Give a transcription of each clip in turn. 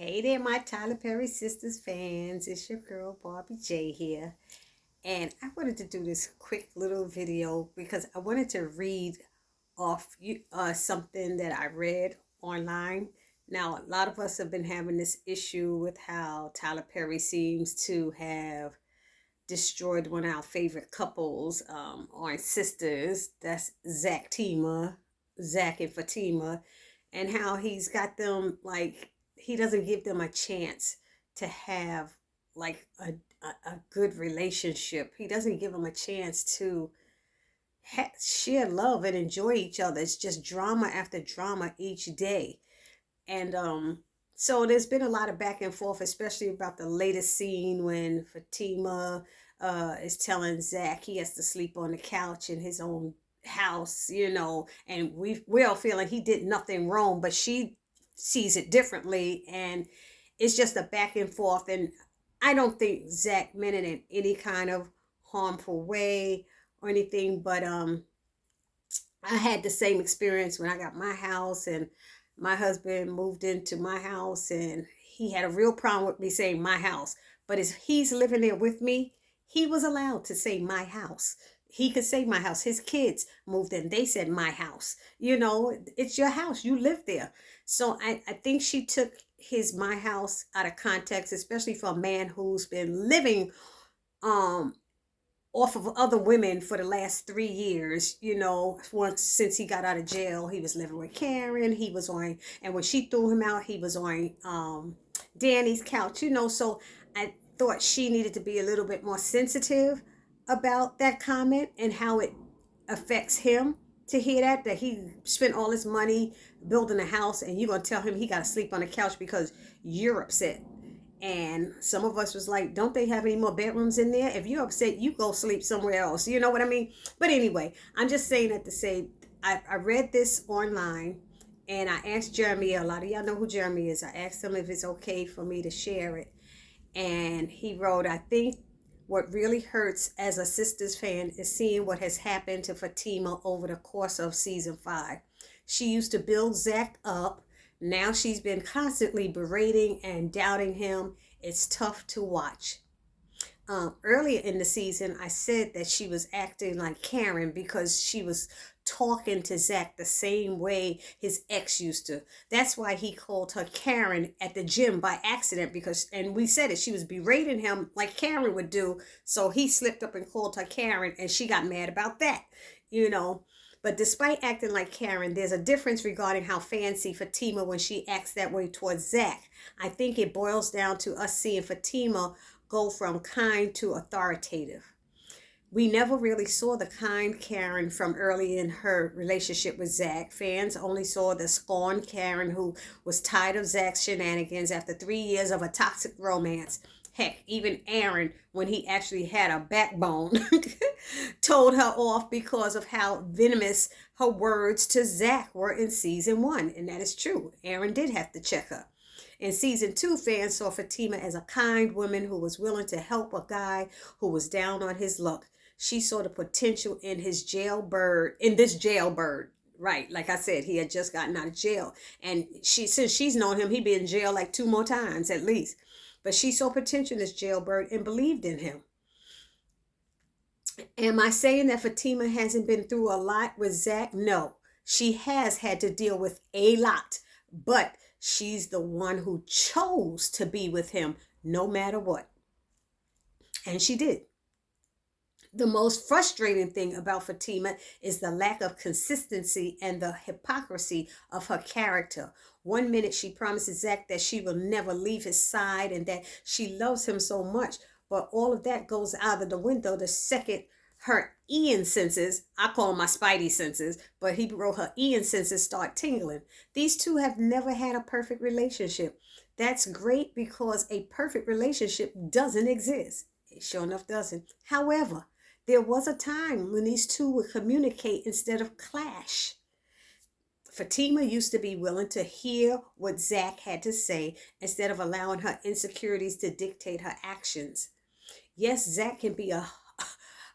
Hey there, my Tyler Perry Sistas fans. It's your girl Barbie J here. And I wanted to do this quick little video because I wanted to read off something that I read online. Now, a lot of us have been having this issue with how Tyler Perry seems to have destroyed one of our favorite couples on Sisters. That's Zac-Tima, Zac and Fatima, and how he's got them like he doesn't give them a chance to have like a good relationship. He doesn't give them a chance to share love and enjoy each other. It's just drama after drama each day. And so there's been a lot of back and forth, especially about the latest scene when Fatima is telling Zac he has to sleep on the couch in his own house, and we're all feeling he did nothing wrong, but she sees it differently, and it's just a back and forth. And I don't think Zac meant it in any kind of harmful way or anything, but I had the same experience when I got my house, and my husband moved into my house, and he had a real problem with me saying my house. But as he's living there with me, he was allowed to say my house. He could say my house. His kids moved in. They said my house. It's your house. You live there. So I think she took his my house out of context, especially for a man who's been living um off of other women for the last 3 years. Once since he got out of jail, he was living with Karen. He was on, and when she threw him out, he was on Danny's couch. So I thought she needed to be a little bit more sensitive about that comment and how it affects him to hear that he spent all his money building a house, and you're gonna tell him he got to sleep on the couch because you're upset. And some of us was like, don't they have any more bedrooms in there? If you're upset, you go sleep somewhere else. You know what I mean? But anyway, I'm just saying that to say, I read this online, and I asked Jeremy. A lot of y'all know who Jeremy is. I asked him if it's okay for me to share it. And he wrote, I think what really hurts as a Sisters fan is seeing what has happened to Fatima over the course of season 5. She used to build Zac up. Now she's been constantly berating and doubting him. It's tough to watch. Earlier in the season, I said that she was acting like Karen because she was talking to Zac the same way his ex used to. That's why he called her Karen at the gym by accident, and we said it, she was berating him like Karen would do. So he slipped up and called her Karen, and she got mad about that, But despite acting like Karen, there's a difference regarding how fans see Fatima when she acts that way towards Zac. I think it boils down to us seeing Fatima go from kind to authoritative. We never really saw the kind Karen from early in her relationship with Zac. Fans only saw the scorned Karen who was tired of Zac's shenanigans after 3 years of a toxic romance. Heck, even Aaron, when he actually had a backbone, told her off because of how venomous her words to Zac were in season 1. And that is true. Aaron did have to check her. In season 2, fans saw Fatima as a kind woman who was willing to help a guy who was down on his luck. She saw the potential in this jailbird. Right, like I said, he had just gotten out of jail. And since she's known him, he'd be in jail like 2 more times at least. But she saw potential in this jailbird and believed in him. Am I saying that Fatima hasn't been through a lot with Zac? No, she has had to deal with a lot. But she's the one who chose to be with him no matter what. And she did. The most frustrating thing about Fatima is the lack of consistency and the hypocrisy of her character. One minute she promises Zac that she will never leave his side and that she loves him so much, but all of that goes out of the window the second her Ian senses, I call them my Spidey senses, but he wrote her Ian senses start tingling. These two have never had a perfect relationship. That's great because a perfect relationship doesn't exist. It sure enough doesn't. However, there was a time when these two would communicate instead of clash. Fatima used to be willing to hear what Zac had to say instead of allowing her insecurities to dictate her actions. Yes, Zac can be a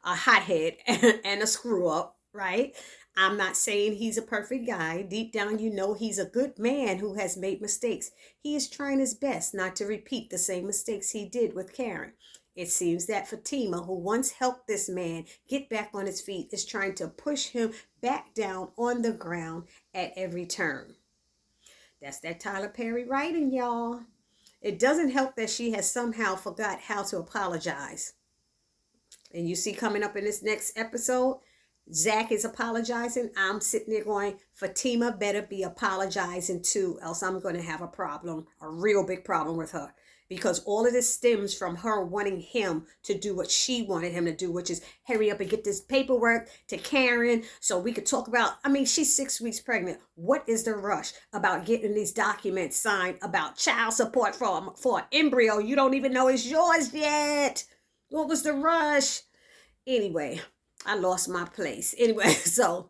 hothead and a screw up, right? I'm not saying he's a perfect guy. Deep down, you know he's a good man who has made mistakes. He is trying his best not to repeat the same mistakes he did with Karen. It seems that Fatima, who once helped this man get back on his feet, is trying to push him back down on the ground at every turn. That's that Tyler Perry writing, y'all. It doesn't help that she has somehow forgot how to apologize. And you see coming up in this next episode, Zac is apologizing. I'm sitting there going, Fatima better be apologizing too, else I'm going to have a problem, a real big problem with her. Because all of this stems from her wanting him to do what she wanted him to do, which is hurry up and get this paperwork to Karen so we could talk about, I mean, she's 6 weeks pregnant. What is the rush about getting these documents signed about child support for an embryo you don't even know is yours yet? What was the rush? Anyway, I lost my place. Anyway, so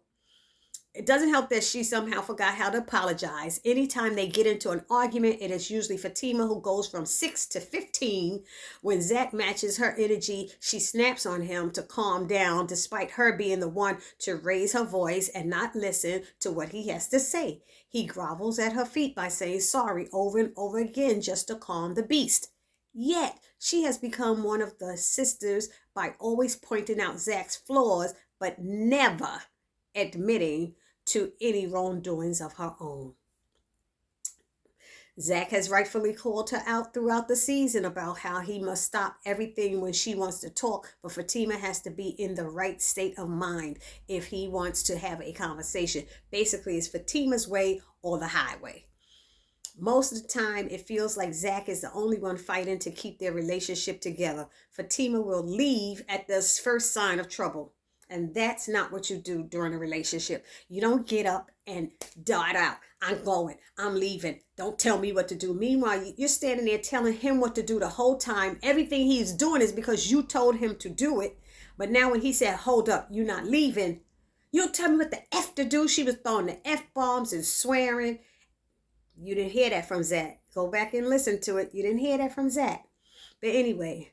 it doesn't help that she somehow forgot how to apologize. Anytime they get into an argument, it is usually Fatima who goes from 6 to 15. When Zac matches her energy, she snaps on him to calm down, despite her being the one to raise her voice and not listen to what he has to say. He grovels at her feet by saying sorry over and over again just to calm the beast. Yet, she has become one of the sisters by always pointing out Zac's flaws, but never admitting to any wrongdoings of her own. Zac has rightfully called her out throughout the season about how he must stop everything when she wants to talk, but Fatima has to be in the right state of mind if he wants to have a conversation. Basically, it's Fatima's way or the highway. Most of the time, it feels like Zac is the only one fighting to keep their relationship together. Fatima will leave at the first sign of trouble. And that's not what you do during a relationship. You don't get up and dart out. I'm going. I'm leaving. Don't tell me what to do. Meanwhile, you're standing there telling him what to do the whole time. Everything he's doing is because you told him to do it. But now when he said, hold up, you're not leaving, you'll tell me what the F to do. She was throwing the F-bombs and swearing. You didn't hear that from Zac. Go back and listen to it. You didn't hear that from Zac. But anyway,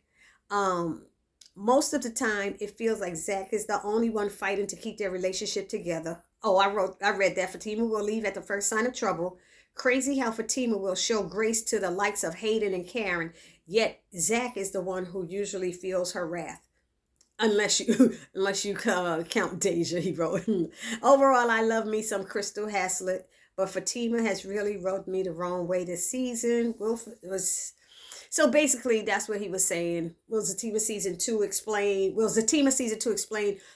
most of the time, it feels like Zac is the only one fighting to keep their relationship together. Oh, I read that. Fatima will leave at the first sign of trouble. Crazy how Fatima will show grace to the likes of Hayden and Karen, yet Zac is the one who usually feels her wrath. Unless you count Deja, he wrote. Overall, I love me some Crystal Haslett, but Fatima has really rubbed me the wrong way this season. So basically, that's what he was saying. Will Zac-Tima season 2 explain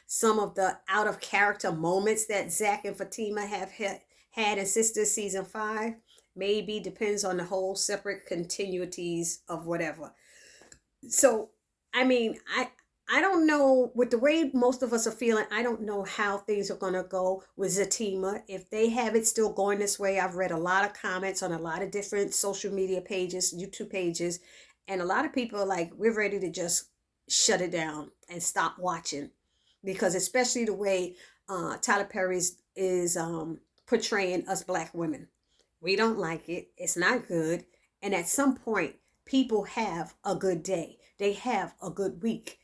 some of the out of character moments that Zac and Fatima have had in Sistas season 5? Maybe, depends on the whole separate continuities of whatever. So, I mean, I don't know, with the way most of us are feeling, I don't know how things are going to go with Zac-Tima. If they have it still going this way, I've read a lot of comments on a lot of different social media pages, YouTube pages, and a lot of people are like, we're ready to just shut it down and stop watching. Because especially the way Tyler Perry is portraying us Black women. We don't like it. It's not good. And at some point, people have a good day. They have a good week.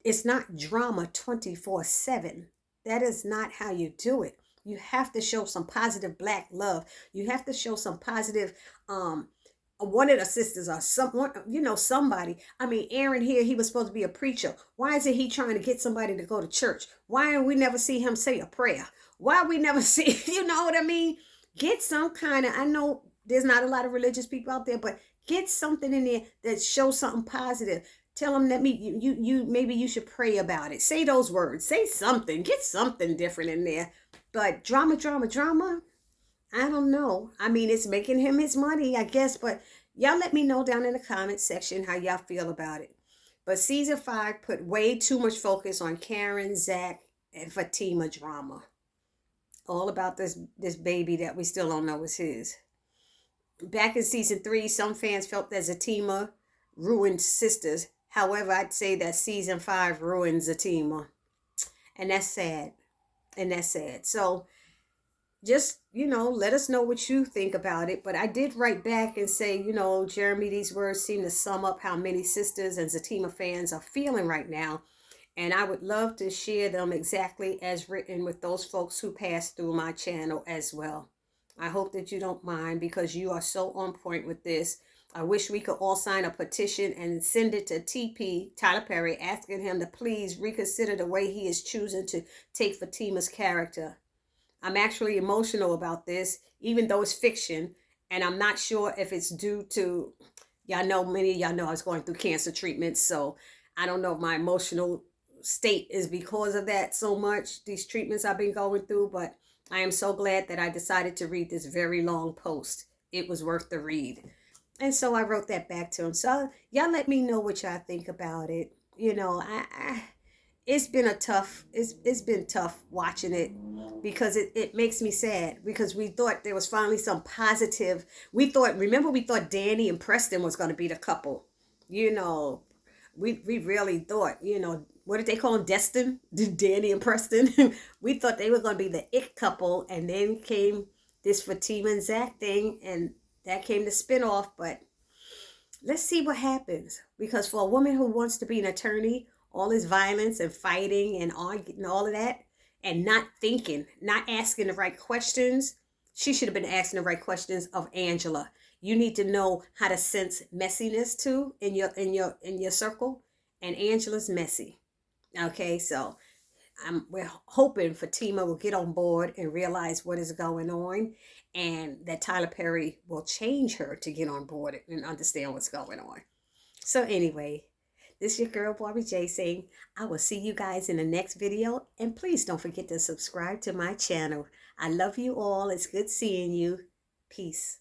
It's not drama 24/7. That is not how you do it. You have to show some positive Black love. You have to show some positive, one of the sisters or someone, somebody. I mean, Aaron here, he was supposed to be a preacher. Why isn't he trying to get somebody to go to church? Why we never see him say a prayer? Why we never see, you know what I mean? Get some kind of, I know there's not a lot of religious people out there, but get something in there that shows something positive. Tell them that maybe you should pray about it. Say those words. Say something. Get something different in there. But drama. I don't know. I mean, it's making him his money, I guess. But y'all let me know down in the comment section how y'all feel about it. But season 5 put way too much focus on Karen, Zac, and Fatima drama. All about this baby that we still don't know is his. Back in season 3, some fans felt that Zac-Tima ruined Sistas. However, I'd say that season 5 ruined Zac-Tima. And that's sad. So just, let us know what you think about it. But I did write back and say, Jeremy, these words seem to sum up how many Sistas and Zac-Tima fans are feeling right now. And I would love to share them exactly as written with those folks who pass through my channel as well. I hope that you don't mind because you are so on point with this. I wish we could all sign a petition and send it to TP, Tyler Perry, asking him to please reconsider the way he is choosing to take Fatima's character. I'm actually emotional about this, even though it's fiction, and I'm not sure if it's due to, y'all know, many of y'all know I was going through cancer treatment, so I don't know if my emotional state is because of that so much, these treatments I've been going through, but I am so glad that I decided to read this very long post. It was worth the read. And so I wrote that back to him. So y'all let me know what y'all think about it. You know, it's been a tough, it's been tough watching it because it makes me sad because we thought there was finally some positive. Remember we thought Danny and Preston was going to be the couple. You know, we really thought, you know, what did they call them? Destin? Danny and Preston? We thought they were going to be the it couple, and then came this Fatima and Zac thing, and that came the spinoff. But let's see what happens, because for a woman who wants to be an attorney, all this violence and fighting and arguing and all of that, and not thinking, not asking the right questions, she should have been asking the right questions of Angela. You need to know how to sense messiness too in your circle, and Angela's messy. Okay, so we're hoping Fatima will get on board and realize what is going on, and that Tyler Perry will change her to get on board and understand what's going on. So anyway, this is your girl Barbie J saying I will see you guys in the next video, and please don't forget to subscribe to my channel. I love you all. It's good seeing you. Peace.